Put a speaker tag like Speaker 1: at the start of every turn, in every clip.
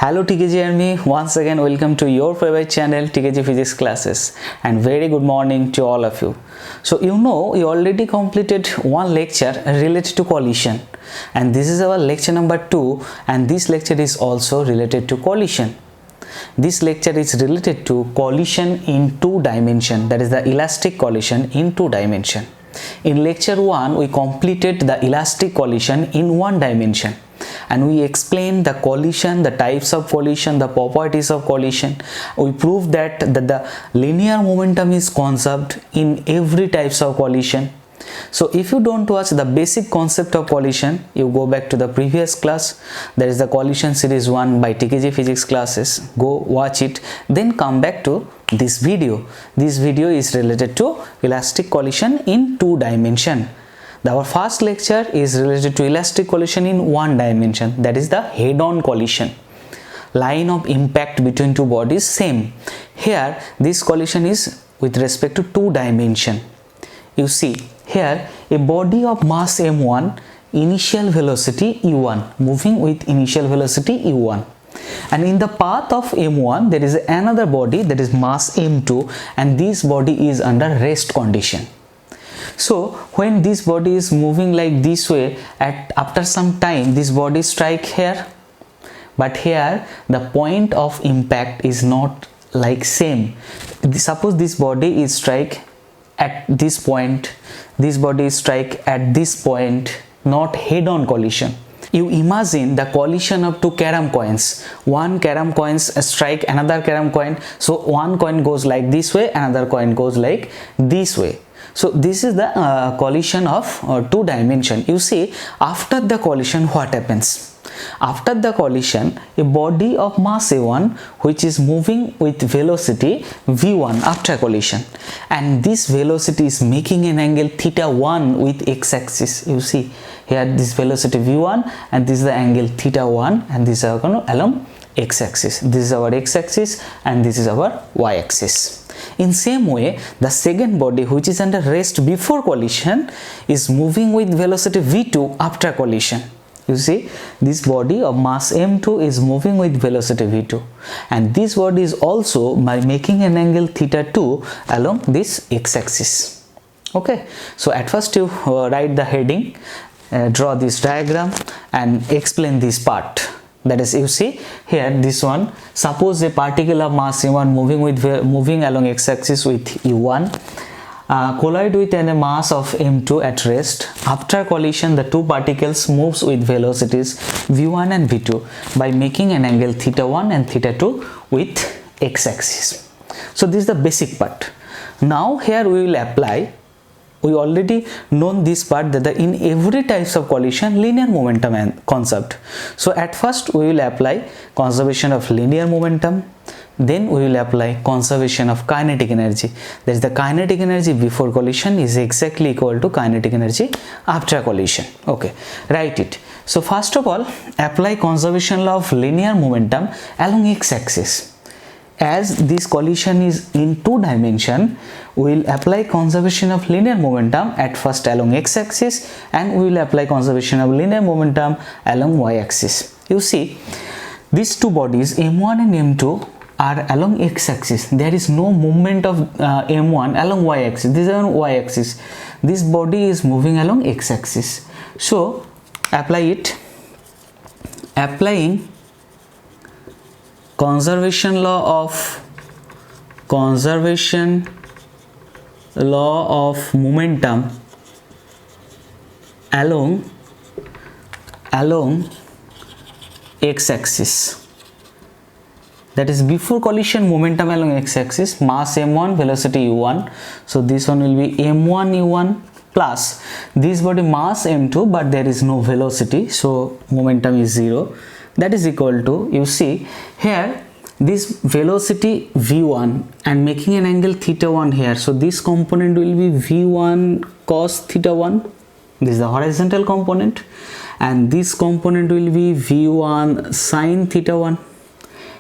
Speaker 1: Hello TKG Army, once again welcome to your favorite channel TKG Physics Classes, and very good morning to all of you. So we already completed one lecture related to collision, and this is our lecture number 2, and this lecture is also related to collision. This lecture is related to collision in 2 dimension, that is the elastic collision in 2 dimension. In lecture 1 we completed the elastic collision in 1 dimension, and we explained the collision, the types of collision, the properties of collision. We proved that the linear momentum is conserved in every types of collision. So if you don't watch the basic concept of collision, you go back to the previous class. There is the collision series 1 by TKG Physics Classes. Go watch it, then come back to this video. This video is related to elastic collision in 2 dimension. Our first lecture is related to elastic collision in 1 dimension, that is the head-on collision. Line of impact between 2 bodies same. Here this collision is with respect to 2 dimension. You see here a body of mass m1, initial velocity u1, moving with initial velocity u1, and in the path of m1 there is another body, that is mass m2, and this body is under rest condition. So when this body is moving like this way, after some time this body strike here, but here the point of impact is not like same. Suppose this body is strike at this point, this body is strike at this point, not head-on collision. You imagine the collision of 2 carom coins. One carom coins strike another carom coin, so one coin goes like this way, another coin goes like this way. So this is the collision of 2 dimension. You see, after the collision what happens? After the collision, a body of mass a1 which is moving with velocity v1 after collision, and this velocity is making an angle θ1 with x-axis. You see here this velocity v1, and this is the angle θ1, and this is along x-axis. This is our x-axis and this is our y-axis. In same way, the second body which is under rest before collision is moving with velocity v2 after collision. You see, this body of mass m2 is moving with velocity v2, and this body is also by making an angle θ2 along this x-axis. Okay, so at first you write the heading, draw this diagram and explain this part. That is, you see here this one, suppose a particle of mass m1 moving along x-axis with u1 collide with a mass of m2 at rest. After collision, the 2 particles moves with velocities v1 and v2 by making an angle θ1 and θ2 with x-axis. So this is the basic part. Now here we will apply. We already known this part, that in every types of collision linear momentum and concept. So at first we will apply conservation of linear momentum, then we will apply conservation of kinetic energy. That is, the kinetic energy before collision is exactly equal to kinetic energy after collision. Okay, write it. So first of all, apply conservation law of linear momentum along x-axis. As this collision is in 2 dimension, we will apply conservation of linear momentum at first along x-axis, and we will apply conservation of linear momentum along y-axis. You see, these 2 bodies m1 and m2 are along x-axis. There is no movement of m1 along y-axis. This is on y-axis. This body is moving along x-axis. So apply it. Applying conservation law of momentum along x-axis. That is, before collision momentum along x-axis, mass m1, velocity u1. So this one will be m1 u1 plus this body mass m2, but there is no velocity, so momentum is 0. That is equal to, you see here, this velocity v1 and making an angle θ1 here. So this component will be v1 cos θ1. This is the horizontal component, and this component will be v1 sin θ1.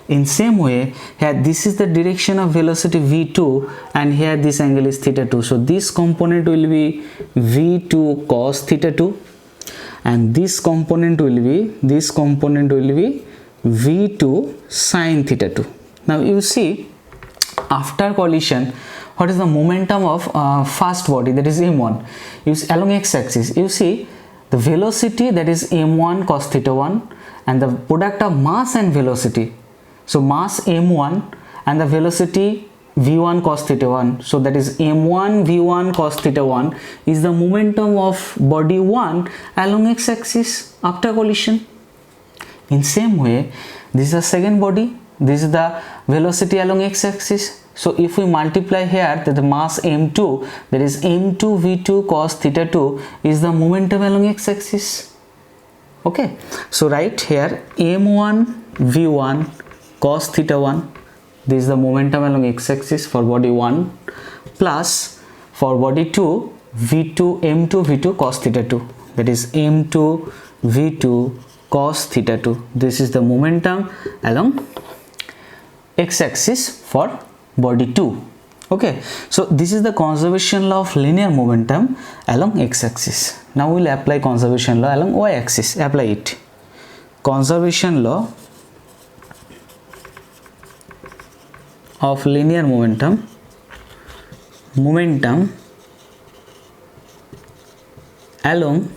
Speaker 1: In same way, here this is the direction of velocity v2, and here this angle is θ2. So this component will be v2 cos θ2, and this component will be v2 sine theta 2. Now you see, after collision, what is the momentum of first body, that is m1, along x-axis? You see the velocity, that is m1 cos theta 1, and the product of mass and velocity. So mass m1 and the velocity v1 cos theta 1, so that is m1 v1 cos theta 1 is the momentum of body 1 along x-axis after collision. In same way, this is the second body, this is the velocity along x-axis. So if we multiply here, that the mass m2, that is m2 v2 cos theta 2 is the momentum along x-axis. Okay, so right here m1 v1 cos theta 1, this is the momentum along x-axis for body 1, plus for body 2 v2 m2 v2 cos theta 2, that is m2 v2 cos theta 2. This is the momentum along x-axis for body 2. Okay, so this is the conservation law of linear momentum along x-axis. Now we will apply conservation law along y-axis. Apply it. Conservation law of linear momentum along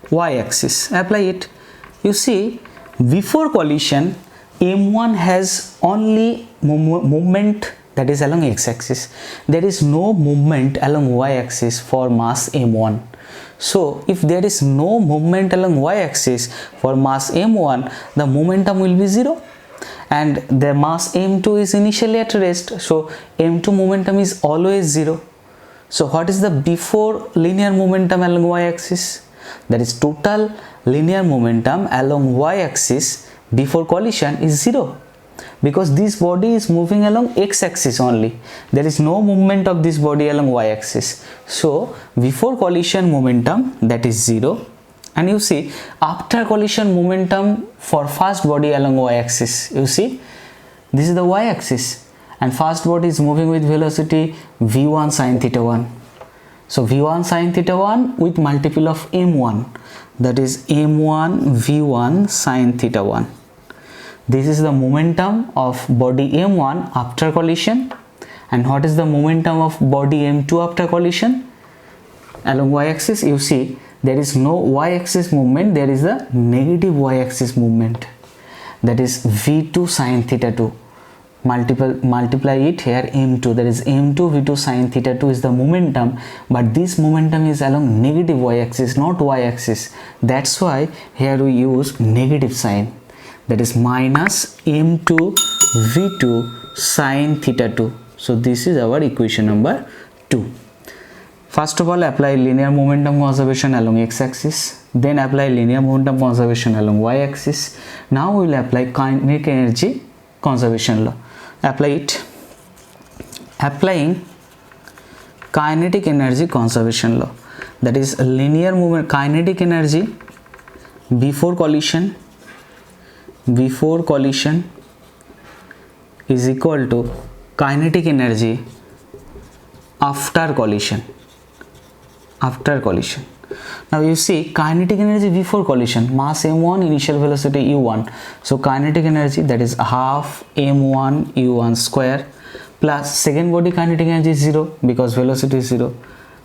Speaker 1: y-axis. Apply it. You see, before collision, m1 has only movement, that is along x-axis. There is no movement along y-axis for mass m1. So if there is no movement along y-axis for mass m1, the momentum will be 0, and the mass m2 is initially at rest, so m2 momentum is always 0. So what is the before linear momentum along y-axis? That is total linear momentum along y-axis before collision is 0, because this body is moving along x-axis only. There is no movement of this body along y-axis. So before collision momentum, that is 0. And you see, after collision momentum for first body along y-axis, you see this is the y-axis, and first body is moving with velocity v1 sine theta 1. So v1 sine theta 1 with multiple of m1, that is m1 v1 sine theta 1. This is the momentum of body m1 after collision. And what is the momentum of body m2 after collision? Along y-axis, you see there is no y-axis movement, there is a negative y-axis movement, that is v2 sine theta 2. Multiply it here m2, that is m2 v2 sine theta 2 is the momentum, but this momentum is along negative y-axis, not y-axis. That's why here we use negative sign, that is minus m2 v2 sine theta 2. So this is our equation number 2. First of all, apply linear momentum conservation along x-axis, then apply linear momentum conservation along y-axis. Now we will apply kinetic energy conservation law. Apply it. Applying kinetic energy conservation law, that is linear movement kinetic energy before collision is equal to kinetic energy after collision. Now you see, kinetic energy before collision, mass m1, initial velocity u1, so kinetic energy, that is half m1 u1 square, plus second body kinetic energy is 0 because velocity is 0,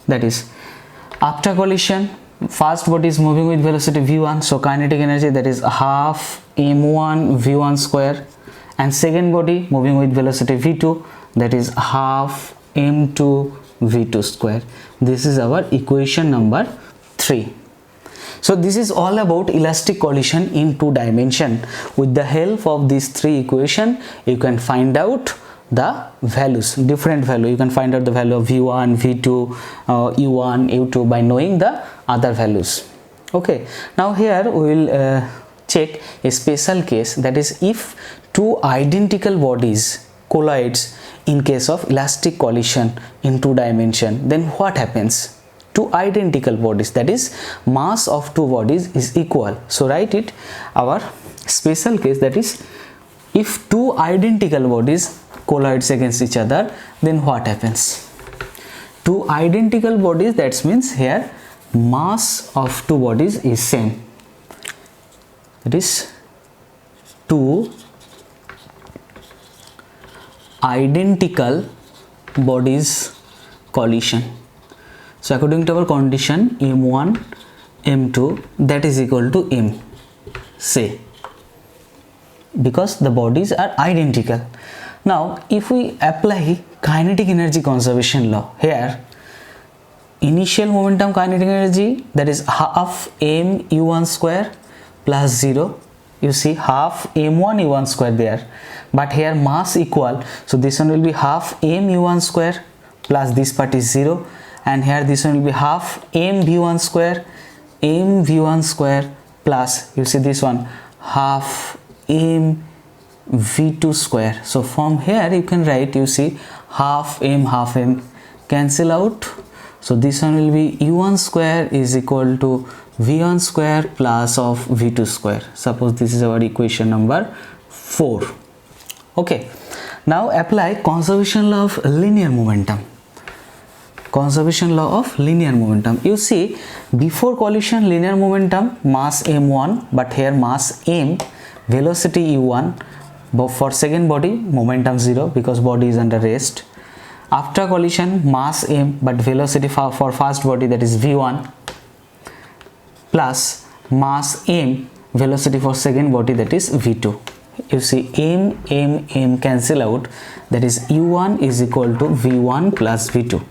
Speaker 1: that is after collision first body is moving with velocity v1, so kinetic energy, that is half m1 v1 square, and second body moving with velocity v2, that is half m2 v2 square. This is our equation number 3. So this is all about elastic collision in 2 dimension. With the help of these 3 equations, you can find out the values, different value. You can find out the value of v1, v2, u1, u2 by knowing the other values. Okay, now here we will check a special case, that is if 2 identical bodies collides in case of elastic collision in 2 dimension, then what happens? 2 identical bodies, that is mass of 2 bodies is equal. So write it, our special case, that is if 2 identical bodies collides against each other, then what happens? 2 identical bodies, that means here mass of 2 bodies is same. that is two identical bodies collision. So according to our condition m1 m2 that is equal to m, say, because the bodies are identical. Now if we apply kinetic energy conservation law here, initial momentum kinetic energy, that is half m u1 square plus 0, you see half m1 u1 square there, but here mass equal, so this one will be half m u1 square plus this part is 0, and here this one will be half m v1 square plus, you see this one half m v2 square. So from here you can write, you see half m cancel out, so this one will be u1 square is equal to v1 square plus of v2 square. Suppose this is our equation number 4. Okay, now apply conservation law of linear momentum. Conservation law of linear momentum. You see, before collision linear momentum mass m1, but here mass m, velocity u1, but for second body momentum 0 because body is under rest. After collision mass m, but velocity for first body, that is v1, plus mass m, velocity for second body, that is v2. You see m cancel out, that is u1 is equal to v1 plus v2.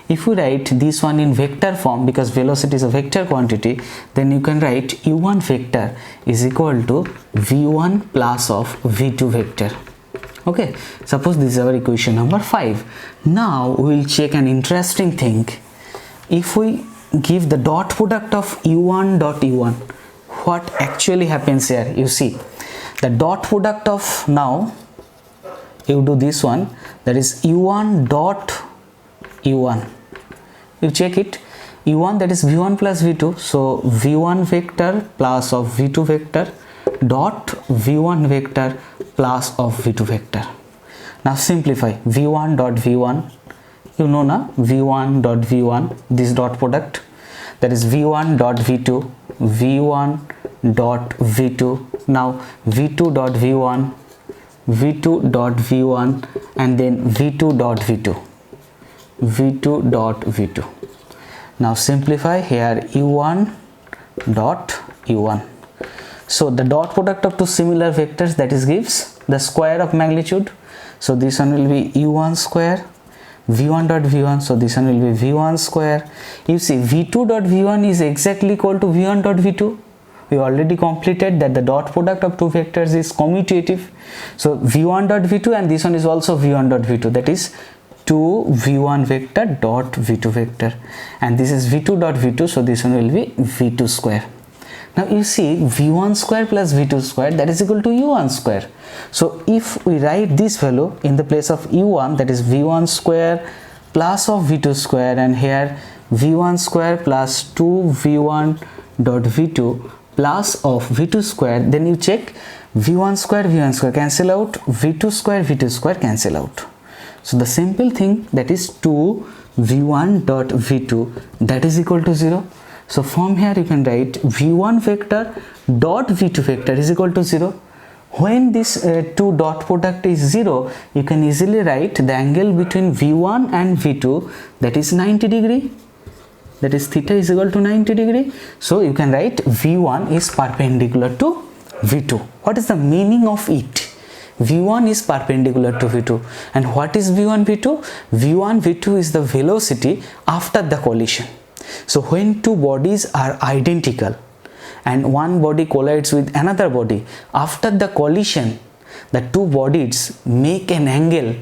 Speaker 1: If you write this one in vector form, because velocity is a vector quantity, then you can write u1 vector is equal to v1 plus of v2 vector. Okay, suppose this is our equation number 5. Now we will check an interesting thing. If we give the dot product of u1 dot u1, what actually happens here? You see the dot product of, now you do this one, that is u1 dot u1, you check it, u1 that is v1 plus v2, so v1 vector plus of v2 vector dot v1 vector plus of v2 vector. Now simplify v1 dot v1, you know na, v1 dot v1, this dot product, that is v1 dot v2, v1 dot v2, now v2 dot v1, v2 dot v1, and then v2 dot v2, v2 dot v2. Now simplify here u1 dot u1. So the dot product of two similar vectors, that is gives the square of magnitude. So this one will be u1 square, v1 dot v1, so this one will be v1 square. You see v2 dot v1 is exactly equal to v1 dot v2. We already completed that the dot product of two vectors is commutative. So v1 dot v2 and this one is also v1 dot v2, that is 2 v1 vector dot v2 vector, and this is v2 dot v2, so this one will be v2 square. Now you see v1 square plus v2 square, that is equal to u1 square. So if we write this value in the place of u1, that is v1 square plus of v2 square, and here v1 square plus 2 v1 dot v2 plus of v2 square, then you check v1 square cancel out, v2 square cancel out. So the simple thing, that is 2 v1 dot v2, that is equal to 0. So from here you can write v1 vector dot v2 vector is equal to 0. When this two dot product is 0, you can easily write the angle between v1 and v2, that is 90 degree, that is theta is equal to 90 degree. So you can write v1 is perpendicular to v2. What is the meaning of it? v1 is perpendicular to v2, and what is v1 v2? v1 v2 is the velocity after the collision. So when two bodies are identical and one body collides with another body, after the collision the two bodies make an angle,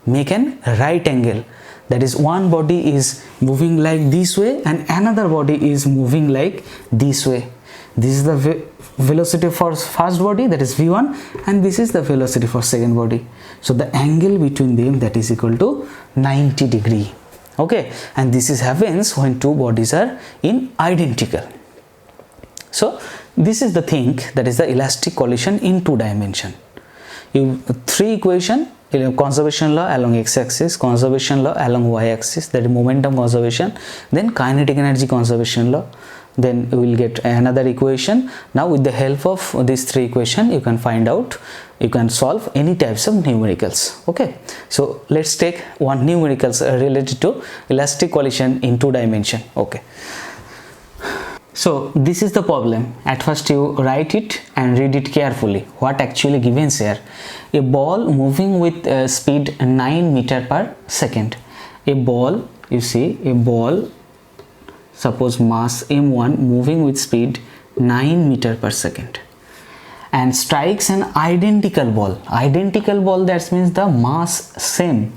Speaker 1: make an right angle, that is one body is moving like this way and another body is moving like this way. This is the velocity for first body, that is v1, and this is the velocity for second body. So the angle between them, that is equal to 90 degree. Okay, and this is happens when two bodies are in identical. So this is the thing, that is the elastic collision in two dimension. You three equation, conservation law along x-axis, conservation law along y-axis, that is momentum conservation, then kinetic energy conservation law, then we will get another equation. Now with the help of these three equations, you can find out, you can solve any types of numericals. Okay, so let's take one numericals related to elastic collision in 2 dimension. Okay, so this is the problem. At first you write it and read it carefully. What actually given here? A ball moving with speed 9 meter per second. A ball, you see, a ball, suppose mass m1 moving with speed 9 meter per second, and strikes an identical ball. Identical ball, that means the mass same.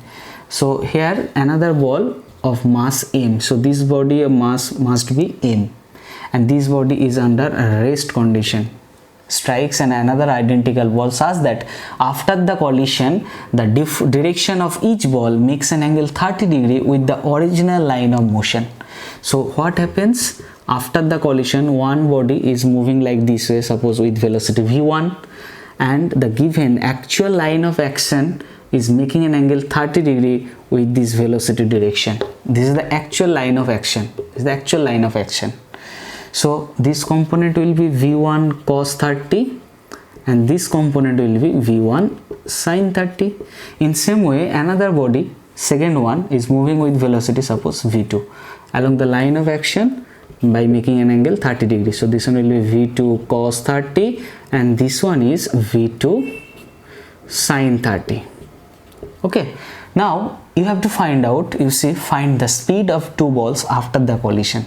Speaker 1: So here another ball of mass m. So this body of mass must be m, and this body is under a rest condition. Strikes and another identical ball such that after the collision, the direction of each ball makes an angle 30 degree with the original line of motion. So what happens after the collision? One body is moving like this way, suppose with velocity v1, and the given actual line of action is making an angle 30 degree with this velocity direction. This is the actual line of action. This is the actual line of action. So this component will be v1 cos 30 and this component will be v1 sin 30. In same way, another body, second one, is moving with velocity, suppose v2, along the line of action by making an angle 30 degrees. So this one will be v2 cos 30 and this one is v2 sin 30. Okay, now you have to find out, you see, find the speed of two balls after the collision.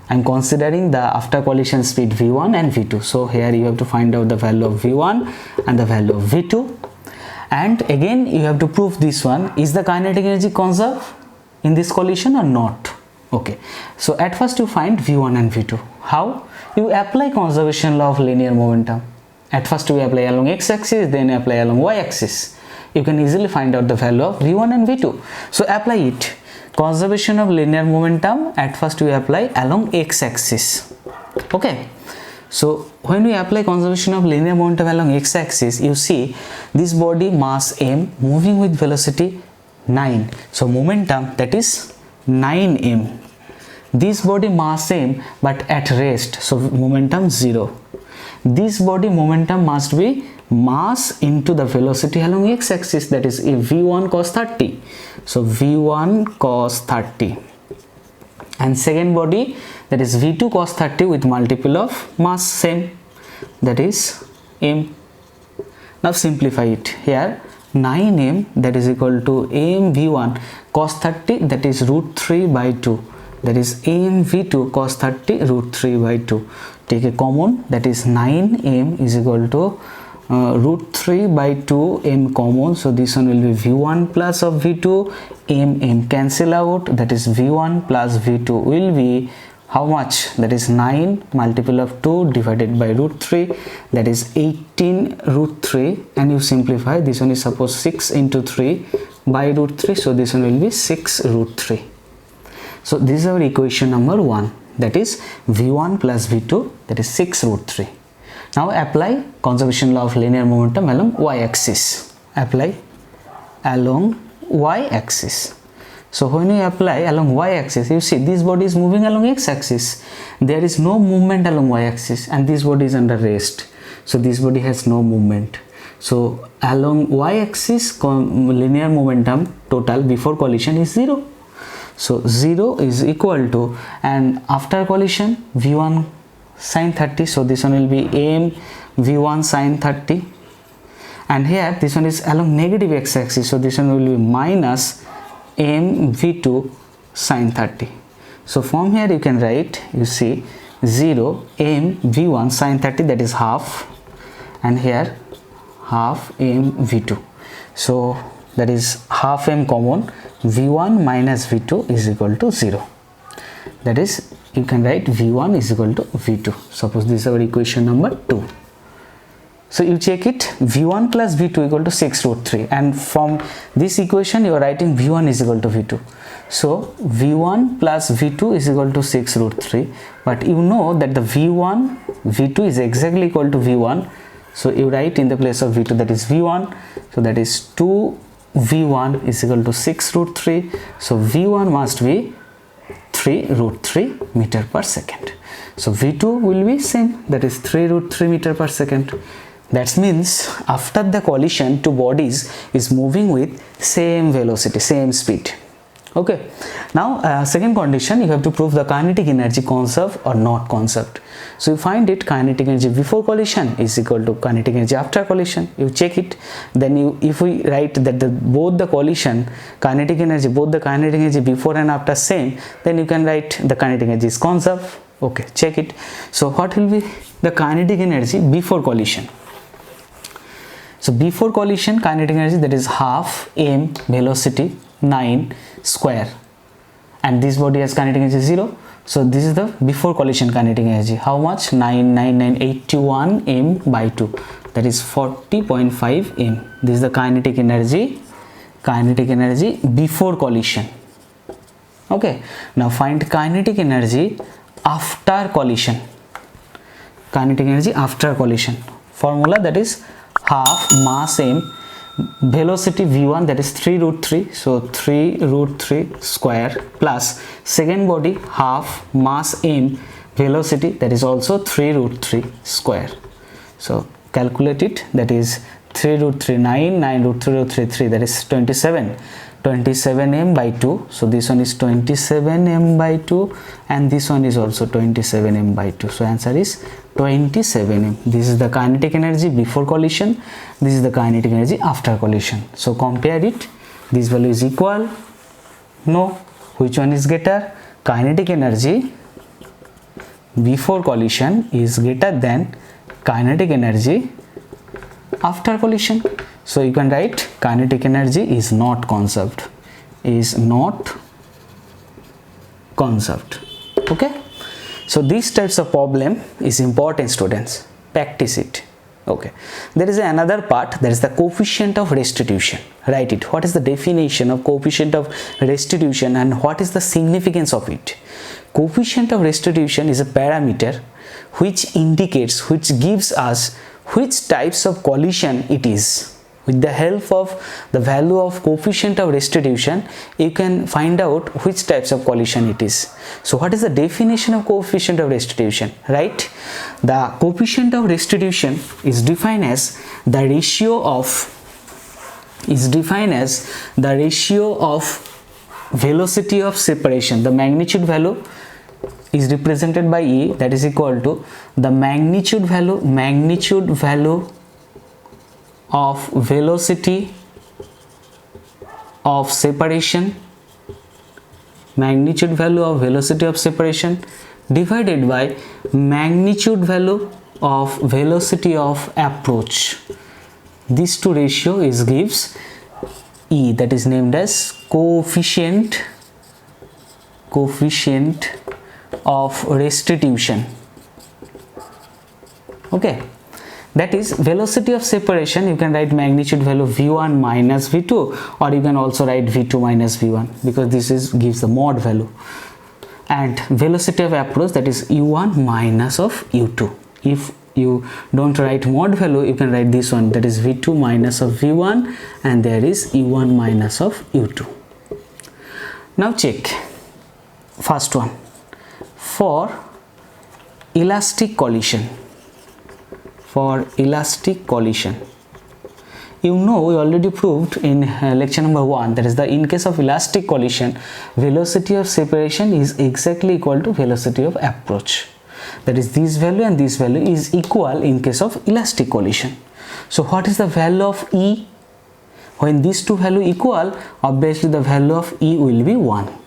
Speaker 1: I'm considering the after collision speed v1 and v2. So here you have to find out the value of v1 and the value of v2, and again you have to prove this one, is the kinetic energy conserved in this collision or not. Okay, so at first you find v1 and v2. How? You apply conservation law of linear momentum. At first you apply along x-axis, then apply along y-axis. You can easily find out the value of v1 and v2. So apply it. Conservation of linear momentum, at first we apply along x-axis. Okay, so when we apply conservation of linear momentum along x-axis, you see this body mass m moving with velocity 9. So momentum, that is 9m. This body mass m but at rest, so momentum 0. This body momentum must be mass into the velocity along x-axis, that is a v1 cos 30. So v1 cos 30, and second body, that is v2 cos 30 with multiple of mass same, that is m. Now simplify it. Here 9m, that is equal to am v1 cos 30, that is root 3 by 2, that is am v2 cos 30 root 3 by 2. Take a common, that is 9m is equal to root 3 by 2 m common. So this one will be v1 plus of v2, m cancel out, that is v1 plus v2 will be how much? That is 9 multiple of 2 divided by root 3, that is 18 root 3, and you simplify, this one is suppose 6 into 3 by root 3, so this one will be 6 root 3. So this is our equation number 1, that is v1 plus v2, that is 6 root 3. Now apply conservation law of linear momentum along y-axis. Apply along y-axis. So when you apply along y-axis, you see this body is moving along x-axis. There is no movement along y-axis, and this body is under rest. So this body has no movement. So along y-axis, linear momentum total before collision is 0. So 0 is equal to, and after collision v1 sin 30, so this one will be am v1 sin 30, and here this one is along negative x-axis, so this one will be minus am v2 sin 30. So from here you can write, you see 0 am v1 sin 30, that is half, and here half am v2, so that is half m common, v1 minus v2 is equal to 0, that is you can write v1 is equal to v2. Suppose this is our equation number 2. So you check it, v1 plus v2 equal to 6 root 3, and from this equation you are writing v1 is equal to v2. So v1 plus v2 is equal to 6 root 3, but you know that the v1 v2 is exactly equal to v1, so you write in the place of v2, that is v1, so that is 2 v1 is equal to 6 root 3, so v1 must be 3 root 3 meter per second. So v2 will be same, that is 3 root 3 meter per second. That means after the collision, two bodies is moving with same velocity, same speed. Okay, now second condition, you have to prove the kinetic energy conserved or not conserved. So you find it, kinetic energy before collision is equal to kinetic energy after collision. You check it, then if we write that both the collision kinetic energy, both the kinetic energy before and after same, then you can write the kinetic energy is conserved. Okay, check it. So what will be the kinetic energy before collision? So before collision kinetic energy, that is half m velocity 9 square, and this body has kinetic energy 0. So this is the before collision kinetic energy. How much? 99981 m by 2, that is 40.5 m. This is the kinetic energy before collision. Okay, now find kinetic energy after collision. Kinetic energy after collision formula, that is half mass m velocity v1, that is 3 root 3, so 3 root 3 square, plus second body half mass m velocity, that is also 3 root 3 square. So calculate it, that is 3 root 3 9 root 3 root 3 3, that is 27 m by 2. So this one is 27 m by 2 and this one is also 27 m by 2. So answer is 27 m. This is the kinetic energy before collision, this is the kinetic energy after collision. So compare it, this value is equal, no, which one is greater? Kinetic energy before collision is greater than kinetic energy after collision. So you can write kinetic energy is not conserved, okay. So these types of problem is important, students, practice it. Okay, there is another part, that is the coefficient of restitution. Write it. What is the definition of coefficient of restitution and what is the significance of it? Coefficient of restitution is a parameter which indicates, which gives us which types of collision it is. With the help of the value of coefficient of restitution, you can find out which types of collision it is. So what is the definition of coefficient of restitution? Right? The coefficient of restitution is defined as the ratio of velocity of separation. The magnitude value is represented by E, that is equal to the magnitude value of velocity of separation, divided by magnitude value of velocity of approach. These two ratio gives E, that is named as coefficient of restitution. Okay, that is velocity of separation. You can write magnitude value v1 minus v2, or you can also write v2 minus v1, because this gives the mod value. And velocity of approach, that is u1 minus of u2. If you don't write mod value, you can write this one, that is v2 minus of v1, and there is u1 minus of u2. Now check first one. For elastic collision, you know, we already proved in lecture number 1, that is in case of elastic collision, velocity of separation is exactly equal to velocity of approach. That is, this value and this value is equal in case of elastic collision. So what is the value of E? When these two values equal, obviously the value of E will be 1.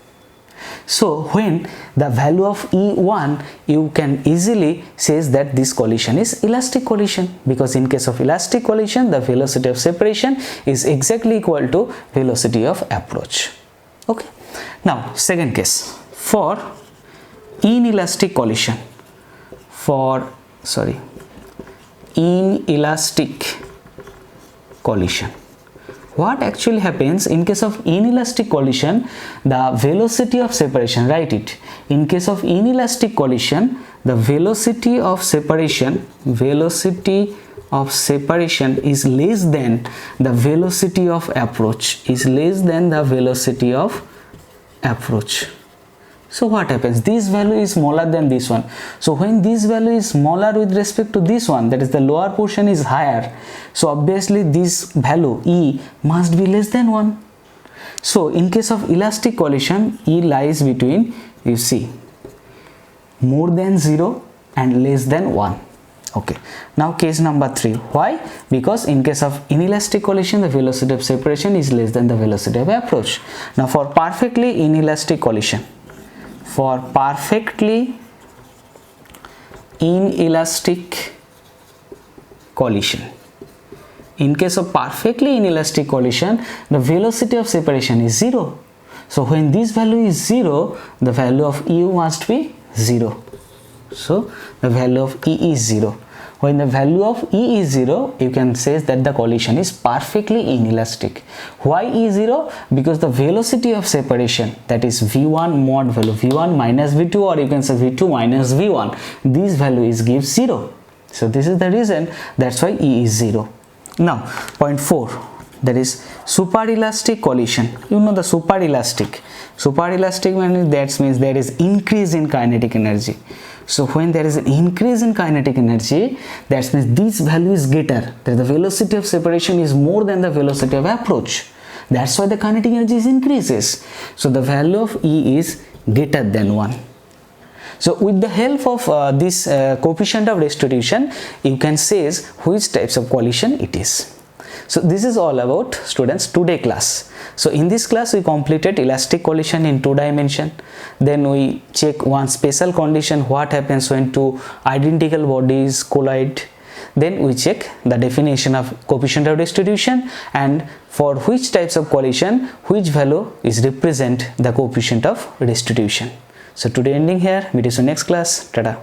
Speaker 1: So when the value of E1, you can easily say that this collision is elastic collision, because in case of elastic collision, the velocity of separation is exactly equal to velocity of approach. Okay. Now second case, for inelastic collision, what actually happens in case of inelastic collision? The velocity of separation, write it. In case of inelastic collision, the velocity of separation is less than the velocity of approach, So what happens? This value is smaller than this one. So when this value is smaller with respect to this one, that is the lower portion is higher, so obviously this value E must be less than 1. So in case of elastic collision, E lies between, you see, more than 0 and less than 1. Okay, now case number 3. Why? Because in case of inelastic collision, the velocity of separation is less than the velocity of approach. Now for perfectly inelastic collision, in case of perfectly inelastic collision, the velocity of separation is 0. So when this value is 0, the value of U must be 0. So the value of E is 0. When the value of E is 0, you can say that the collision is perfectly inelastic. Why E 0? Because the velocity of separation, that is V1 mod value, V1 minus V2, or you can say V2 minus V1, this value is gives 0. So this is the reason, that's why E is 0. Now point 4, that is superelastic collision. You know the superelastic means that means there is increase in kinetic energy. So when there is an increase in kinetic energy, that means this value is greater, that the velocity of separation is more than the velocity of approach. That's why the kinetic energy increases. So the value of E is greater than 1. So with the help of this coefficient of restitution, you can say which types of collision it is. So this is all about, students, today class. So in this class we completed elastic collision in 2 dimension. Then we check one special condition, what happens when two identical bodies collide. Then we check the definition of coefficient of restitution, and for which types of collision which value is represent the coefficient of restitution. So today ending here, meet you in next class. Tada.